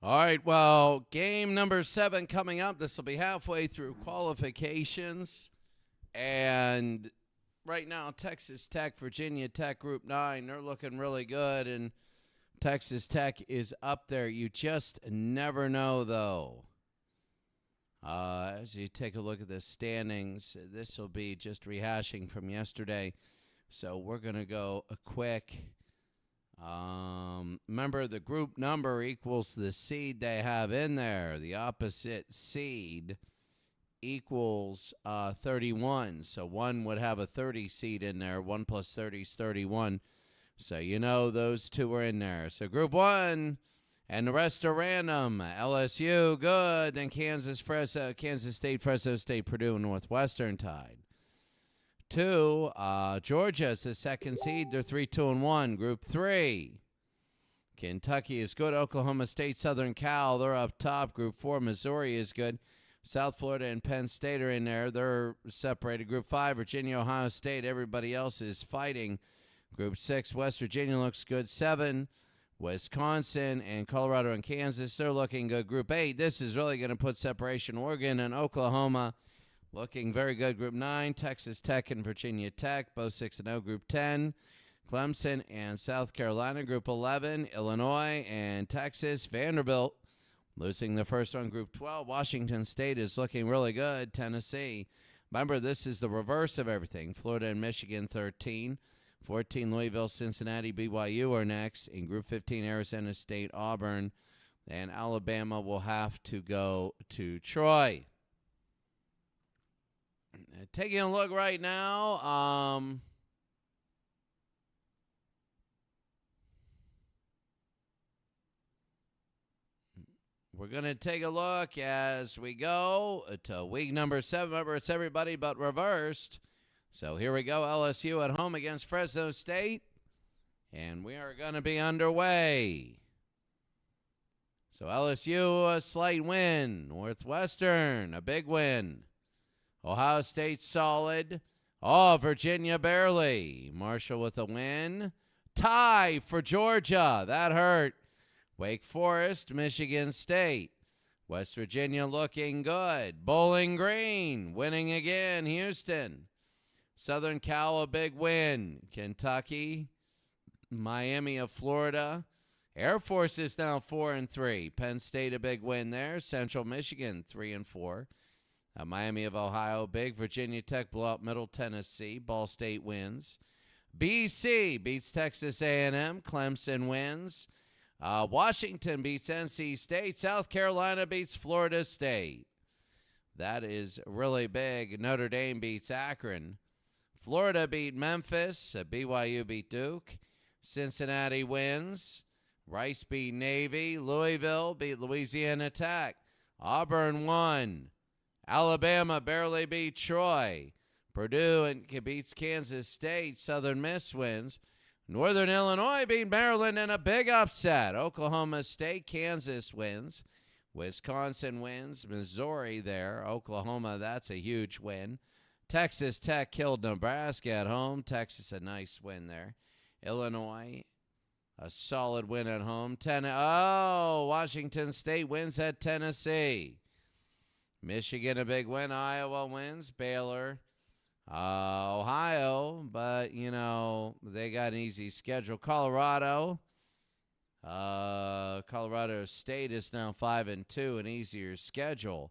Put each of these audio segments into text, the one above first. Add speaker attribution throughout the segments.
Speaker 1: All right, well, game number 7 coming up. This will be halfway through qualifications. And right now, Texas Tech, Virginia Tech, Group 9, they're looking really good. And Texas Tech is up there. You just never know, though. As you take a look at the standings, this will be just rehashing from yesterday. So we're going to go a quick. Remember, the group number equals the seed they have in there. The opposite seed equals 31. So one would have a 30 seed in there. 1 plus 30 is 31. So you know those two are in there. So group 1, and the rest are random. LSU, good. Then Kansas State, Fresno State, Purdue, and Northwestern tied. 2, Georgia is the second seed. They're 3-2-1. Group 3, Kentucky is good. Oklahoma State, Southern Cal, they're up top. Group 4, Missouri is good. South Florida and Penn State are in there. They're separated. Group 5, Virginia, Ohio State. Everybody else is fighting. Group 6, West Virginia looks good. 7, Wisconsin and Colorado and Kansas, they're looking good. Group 8, this is really going to put separation. Oregon and Oklahoma looking very good. Group 9, Texas Tech and Virginia Tech, both 6-0. Group 10, Clemson and South Carolina. Group 11, Illinois and Texas. Vanderbilt losing the first one. Group 12, Washington State is looking really good. Tennessee. Remember, this is the reverse of everything. Florida and Michigan, 13. 14, Louisville, Cincinnati, BYU are next. In Group 15, Arizona State, Auburn. And Alabama will have to go to Troy. Taking a look right now, we're going to take a look as we go to week number 7. Remember, it's everybody but reversed. So here we go, LSU at home against Fresno State, and we are going to be underway. So LSU, a slight win. Northwestern, a big win. Ohio State, solid. Oh, Virginia, barely. Marshall with a win. Tie for Georgia. That hurt. Wake Forest, Michigan State. West Virginia looking good. Bowling Green, winning again. Houston. Southern Cal, a big win. Kentucky, Miami of Florida. Air Force is now 4-3. Penn State, a big win there. Central Michigan, 3-4. Miami of Ohio, big. Virginia Tech blow out Middle Tennessee. Ball State wins. BC beats Texas A&M. Clemson wins. Washington beats NC State. South Carolina beats Florida State. That is really big. Notre Dame beats Akron. Florida beat Memphis. BYU beat Duke. Cincinnati wins. Rice beat Navy. Louisville beat Louisiana Tech. Auburn won. Alabama barely beat Troy. Purdue beats Kansas State. Southern Miss wins. Northern Illinois beat Maryland in a big upset. Oklahoma State, Kansas wins. Wisconsin wins. Missouri there. Oklahoma, that's a huge win. Texas Tech killed Nebraska at home. Texas, a nice win there. Illinois, a solid win at home. Washington State wins at Tennessee. Michigan, a big win. Iowa wins. Baylor. Ohio, but, you know, they got an easy schedule. Colorado. Colorado State is now 5-2, an easier schedule.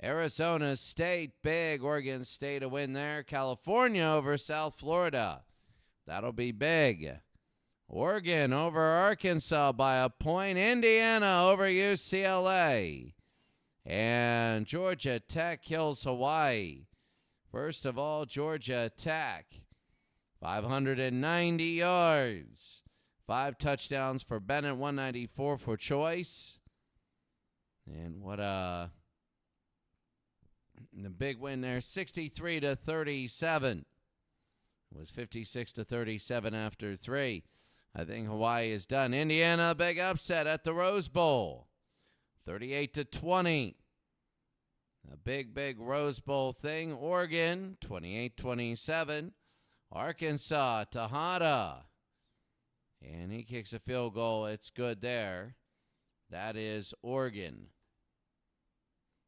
Speaker 1: Arizona State, big. Oregon State, a win there. California over South Florida. That'll be big. Oregon over Arkansas by a point. Indiana over UCLA. And Georgia Tech kills Hawaii. First of all, Georgia Tech, 590 yards. 5 touchdowns for Bennett, 194 for Choice. And what the big win there, 63-37. It was 56-37 after 3. I think Hawaii is done. Indiana, big upset at the Rose Bowl, 38-20. A big Rose Bowl thing. Oregon, 28-27. Arkansas, Tejada. And he kicks a field goal. It's good there. That is Oregon.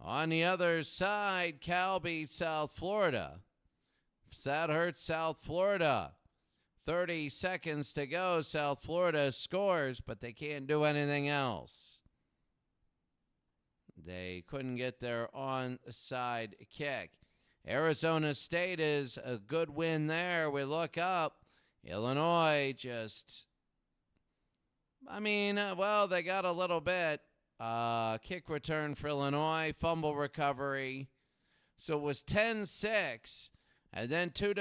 Speaker 1: On the other side, Cal beat South Florida. That hurts South Florida. 30 seconds to go. South Florida scores, but they can't do anything else. They couldn't get their onside kick. Arizona State is a good win there. We look up. Illinois just, they got a little bit. Kick return for Illinois, fumble recovery. So it was 10-6, and then two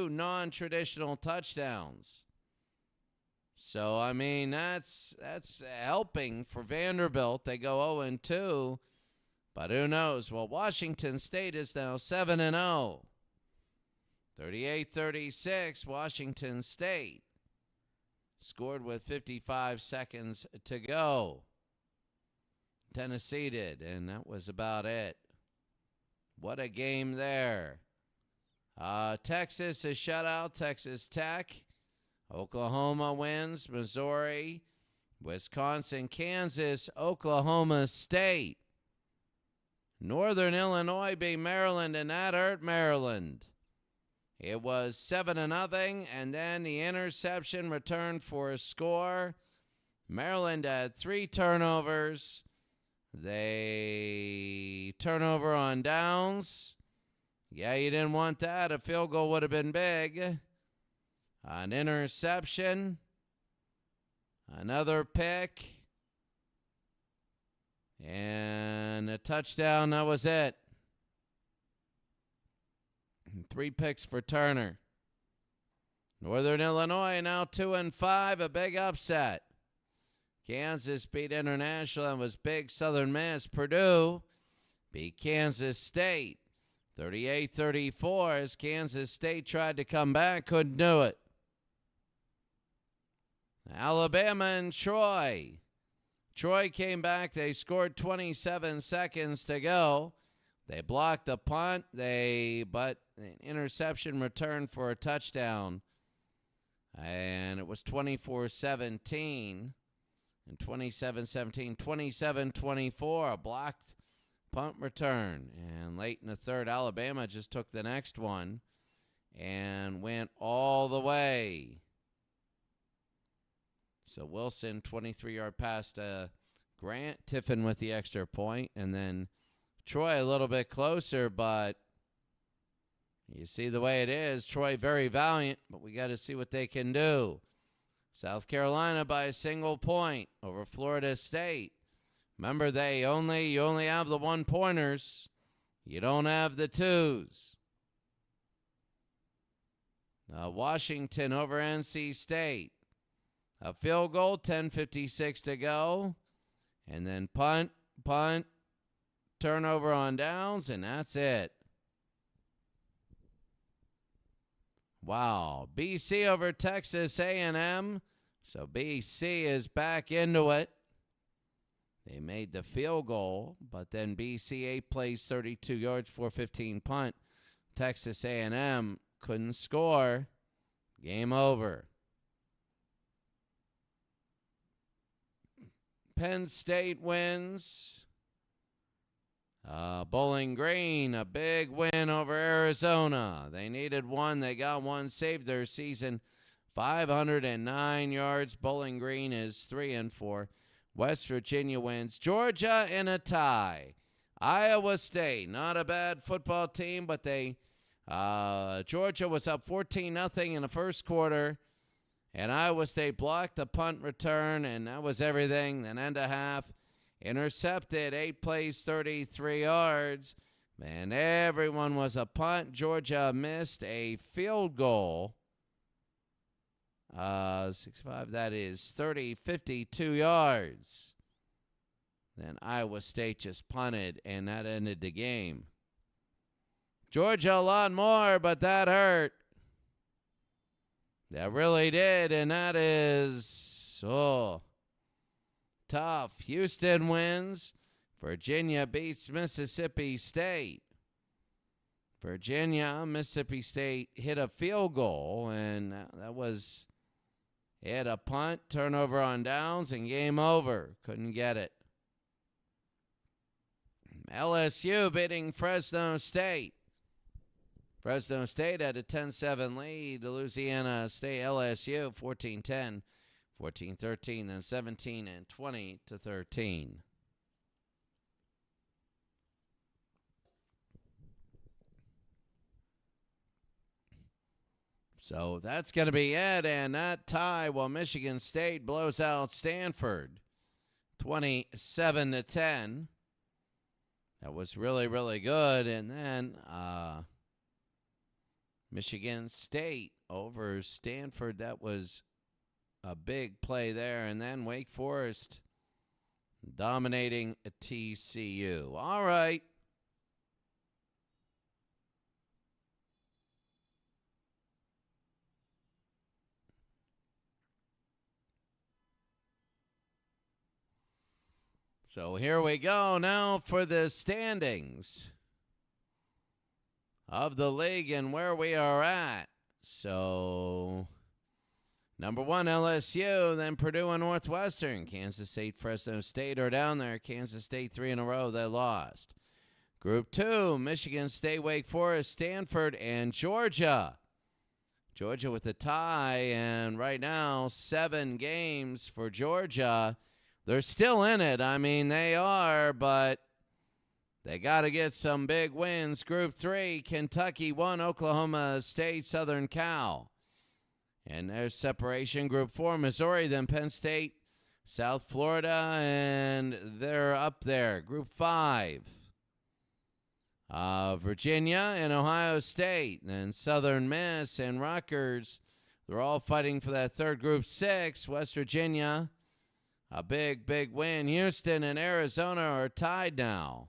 Speaker 1: non-traditional touchdowns. So, that's helping for Vanderbilt. They go 0-2, but who knows? Well, Washington State is now 7-0. 38-36, Washington State scored with 55 seconds to go. Tennessee did, and that was about it. What a game there. Texas is shut out, Texas Tech. Oklahoma wins, Missouri, Wisconsin, Kansas, Oklahoma State. Northern Illinois beat Maryland, and that hurt Maryland. It was 7-0, and then the interception returned for a score. Maryland had 3 turnovers. They turnover on downs. Yeah, you didn't want that. A field goal would have been big. An interception. Another pick. And a touchdown. That was it. 3 picks for Turner. Northern Illinois now 2-5, a big upset. Kansas beat International and was big. Southern Miss. Purdue beat Kansas State 38-34 as Kansas State tried to come back, couldn't do it. Alabama and Troy. Troy came back. They scored 27 seconds to go. They blocked a punt, but an interception returned for a touchdown. And it was 24-17 and 27-17, 27-24, a blocked punt return. And late in the third, Alabama just took the next one and went all the way. So Wilson, 23-yard pass to Grant. Tiffin with the extra point. And then Troy a little bit closer, but you see the way it is. Troy very valiant, but we got to see what they can do. South Carolina by a single point over Florida State. Remember, you only have the 1-pointers. You don't have the 2s. Washington over NC State. A field goal, 10:56 to go. And then punt, turnover on downs, and that's it. Wow. BC over Texas A&M. So BC is back into it. They made the field goal, but then BC 8 plays 32 yards, 4:15 punt. Texas A&M couldn't score. Game over. Penn State wins. Bowling Green, a big win over Arizona. They needed one. They got one. Saved their season. 509 yards. Bowling Green is 3-4. West Virginia wins. Georgia in a tie. Iowa State, not a bad football team, but Georgia was up 14-0 in the first quarter. And Iowa State blocked the punt return, and that was everything. Then end of half, intercepted, 8 plays, 33 yards. And everyone was a punt. Georgia missed a field goal. 6-5, that is 52 yards. Then Iowa State just punted, and that ended the game. Georgia a lot more, but that hurt. That really did, and that is tough. Houston wins. Virginia beats Mississippi State. Mississippi State hit a field goal, and that was Hit a punt, turnover on downs, and game over. Couldn't get it. LSU beating Fresno State. Fresno State had a 10-7 lead. Louisiana State LSU 14-10, 14-13, then 17 and 20-13. So that's going to be it, and that tie while Michigan State blows out Stanford 27-10. That was really, really good. And then Michigan State over Stanford. That was a big play there. And then Wake Forest dominating TCU. All right. So here we go now for the standings of the league and where we are at. So number 1, LSU, then Purdue and Northwestern. Kansas State, Fresno State are down there. Kansas State 3 in a row, they lost. Group 2, Michigan State, Wake Forest, Stanford, and Georgia. Georgia with a tie, and right now 7 games for Georgia. They're still in it. I mean, they are, but they got to get some big wins. Group 3, Kentucky 1, Oklahoma State, Southern Cal. And there's separation. Group 4, Missouri, then Penn State, South Florida, and they're up there. Group 5, Virginia and Ohio State, and Southern Miss and Rutgers. They're all fighting for that third. Group 6, West Virginia. A big, big win. Houston and Arizona are tied now.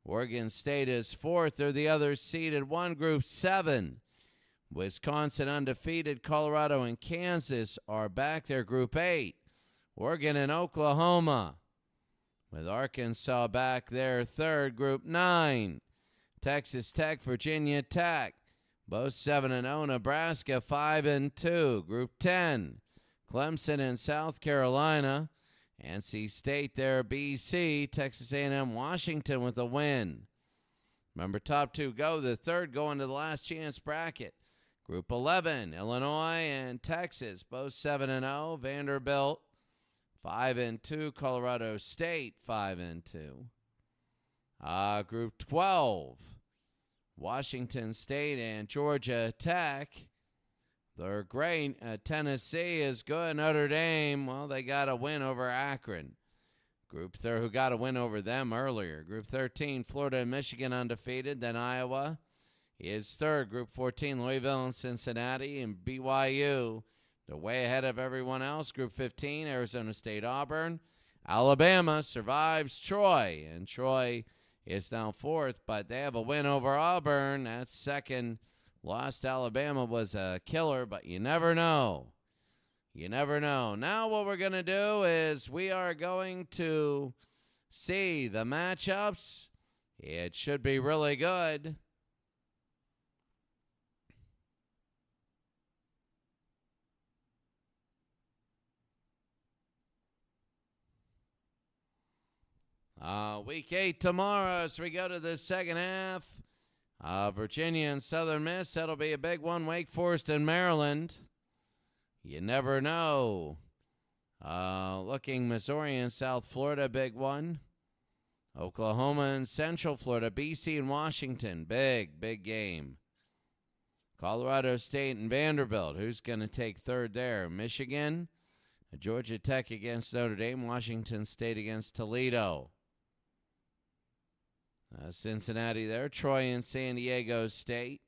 Speaker 1: Oregon State is 4th. They're the other seeded. 1. Group 7. Wisconsin undefeated. Colorado and Kansas are back there. Group 8. Oregon and Oklahoma. With Arkansas back there 3rd. Group 9. Texas Tech, Virginia Tech. Both 7-0. Nebraska 5-2. Group 10. Clemson and South Carolina. NC State there, BC. Texas A&M, Washington with a win. Remember, top 2 go. The 3rd going to the last chance bracket. Group 11, Illinois and Texas, both 7-0. Vanderbilt 5-2. Colorado State 5-2. Group 12, Washington State and Georgia Tech. They're great. Tennessee is good. Notre Dame, well, they got a win over Akron. Group 3, who got a win over them earlier. Group 13, Florida and Michigan undefeated. Then Iowa is 3rd. Group 14, Louisville and Cincinnati. And BYU, they're way ahead of everyone else. Group 15, Arizona State, Auburn. Alabama survives Troy. And Troy is now 4th, but they have a win over Auburn. That's 2nd. Lost Alabama was a killer, but you never know. You never know. Now what we're going to do is we are going to see the matchups. It should be really good. Week 8 tomorrow, so we go to the second half. Virginia and Southern Miss, that'll be a big one. Wake Forest and Maryland. You never know. Looking Missouri and South Florida, big one. Oklahoma and Central Florida. BC and Washington, big, big game. Colorado State and Vanderbilt. Who's going to take 3rd there? Michigan, Georgia Tech against Notre Dame. Washington State against Toledo. Cincinnati there, Troy and San Diego State,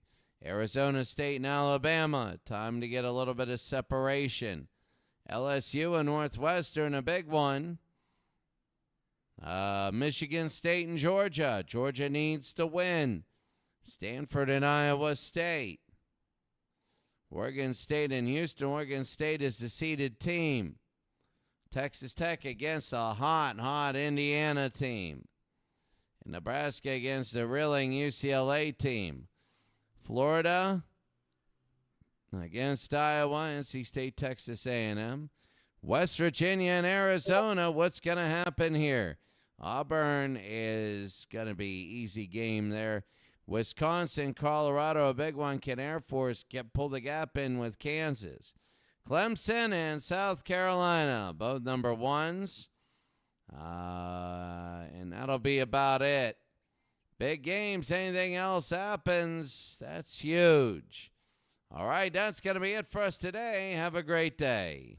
Speaker 1: Arizona State and Alabama. Time to get a little bit of separation. LSU and Northwestern, a big one. Michigan State and Georgia. Georgia needs to win. Stanford and Iowa State. Oregon State and Houston. Oregon State is the seeded team. Texas Tech against a hot Indiana team. Nebraska against a reeling UCLA team. Florida against Iowa, NC State, Texas A&M. West Virginia and Arizona, what's going to happen here? Auburn is going to be easy game there. Wisconsin, Colorado, a big one. Can Air Force pull the gap in with Kansas? Clemson and South Carolina, both number ones. And that'll be about it. Big games, anything else happens, that's huge. All right, that's going to be it for us today. Have a great day.